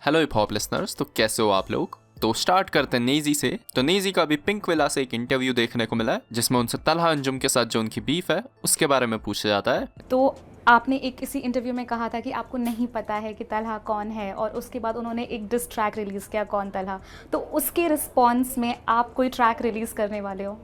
Hello hip hop listeners, तो कैसे हो आप लोग। तो स्टार्ट करते हैं नेजी से। तो नेजी का अभी पिंक विला से एक इंटरव्यू देखने को मिला है जिसमें उनसे तलहा अंजुम के साथ जो उनकी बीफ है उसके बारे में पूछा जाता है। तो आपने एक किसी इंटरव्यू में कहा था कि आपको नहीं पता है कि तलहा कौन है, और उसके बाद उन्होंने एक डिस ट्रैक रिलीज़ किया कौन तलहा, तो उसके रिस्पॉन्स में आप कोई ट्रैक रिलीज़ करने वाले हो?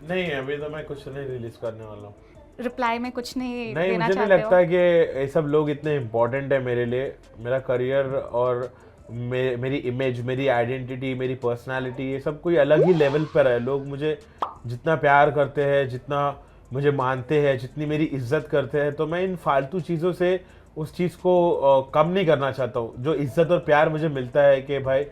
नहीं, अभी तो मैं कुछ नहीं रिलीज करने वाला हूँ। रिप्लाई में कुछ नहीं नहीं, देना मुझे नहीं चाहते लगता हो? कि ये सब लोग इतने इम्पोर्टेंट है मेरे लिए। मेरा करियर और मेरी इमेज, मेरी आइडेंटिटी, मेरी पर्सनालिटी, ये सब कोई अलग ही लेवल पर है। लोग मुझे जितना प्यार करते हैं, जितना मुझे मानते हैं, जितनी मेरी इज्जत करते हैं, तो मैं इन फालतू चीज़ों से उस चीज़ को कम नहीं करना चाहता हूँ। जो इज्जत और प्यार मुझे मिलता है कि भाई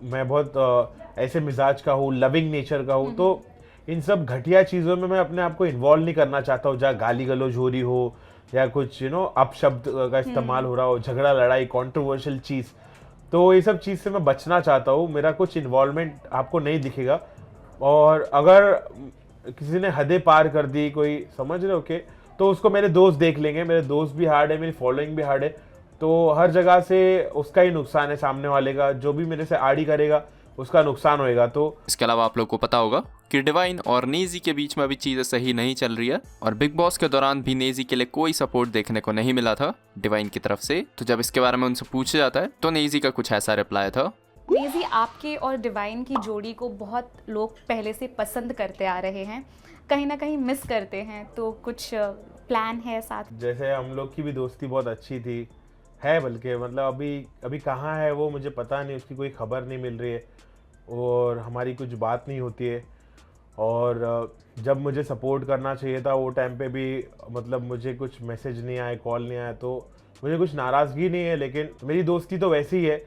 मैं बहुत ऐसे मिजाज का हूँ, लविंग नेचर का हूँ, तो इन सब घटिया चीज़ों में मैं अपने आप को इन्वॉल्व नहीं करना चाहता हूँ, जहाँ गाली गलौज हो रही हो या कुछ अपशब्द का इस्तेमाल हो रहा हो, झगड़ा लड़ाई, कंट्रोवर्शियल चीज़। तो ये सब चीज़ से मैं बचना चाहता हूँ। मेरा कुछ इन्वॉल्वमेंट आपको नहीं दिखेगा। और अगर किसी ने हदें पार कर दी, कोई समझ रहे हो के, तो उसको मेरे दोस्त देख लेंगे। मेरे दोस्त भी हार्ड है, मेरी फॉलोइंग भी हार्ड है, तो हर जगह से उसका ही नुकसान है। सामने वाले का जो भी मेरे से आड़ी करेगा उसका नुकसान होएगा। तो इसके अलावा आप लोग को पता होगा कि डिवाइन और नेजी के बीच में अभी चीजें सही नहीं चल रही है, और बिग बॉस के दौरान भी नेजी के लिए कोई सपोर्ट देखने को नहीं मिला था डिवाइन की तरफ से। तो जब इसके बारे में उनसे पूछा जाता है तो नेजी का कुछ ऐसा रिप्लाई था। नेजी, आपके और डिवाइन की जोड़ी को बहुत लोग पहले से पसंद करते आ रहे हैं, कहीं ना कहीं मिस करते हैं, तो कुछ प्लान है साथ? जैसे हम लोग की भी दोस्ती बहुत अच्छी थी, है बल्कि मतलब अभी अभी कहाँ है वो मुझे पता नहीं, उसकी कोई खबर नहीं मिल रही है और हमारी कुछ बात नहीं होती है। और जब मुझे सपोर्ट करना चाहिए था वो टाइम पे भी मतलब मुझे कुछ मैसेज नहीं आए, कॉल नहीं आया, तो मुझे कुछ नाराज़गी नहीं है, लेकिन मेरी दोस्ती तो वैसी ही है।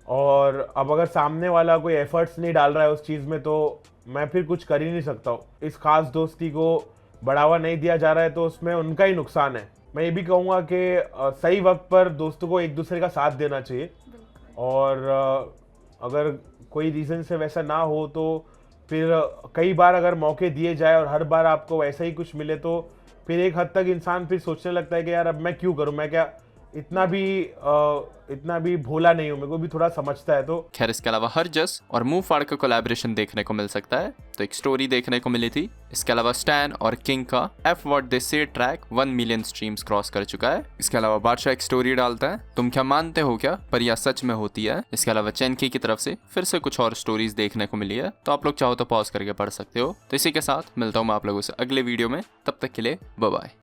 और अब अगर सामने वाला कोई एफर्ट्स नहीं डाल रहा है उस चीज़ में, तो मैं फिर कुछ कर ही नहीं सकता हूँ। इस खास दोस्ती को बढ़ावा नहीं दिया जा रहा है तो उसमें उनका ही नुकसान है। मैं ये भी कहूँगा कि सही वक्त पर दोस्तों को एक दूसरे का साथ देना चाहिए। और अगर कोई रीज़न से वैसा ना हो तो फिर कई बार अगर मौके दिए जाए और हर बार आपको वैसा ही कुछ मिले, तो फिर एक हद तक इंसान फिर सोचने लगता है कि यार अब मैं क्यों करूं, मैं क्या इतना भी भोला नहीं हूं, मेरे को भी थोड़ा समझता है। तो खैर, इसके अलावा हर जस और मुंह फाड़ का कोलैबोरेशन देखने को मिल सकता है, तो एक स्टोरी देखने को मिली थी। इसके अलावा स्टैन और किंग का एफ व्हाट दे से ट्रैक 1 मिलियन स्ट्रीम्स क्रॉस कर चुका है। इसके अलावा बादशाह एक स्टोरी डालता है, तुम क्या मानते हो क्या, पर यह सच में होती है। इसके अलावा चैनकी की तरफ से फिर से कुछ और स्टोरीज देखने को मिली है, तो आप लोग चाहो तो पॉज करके पढ़ सकते हो। तो इसी के साथ मिलता हूँ मैं आप लोगों से अगले वीडियो में, तब तक के लिए बाय बाय।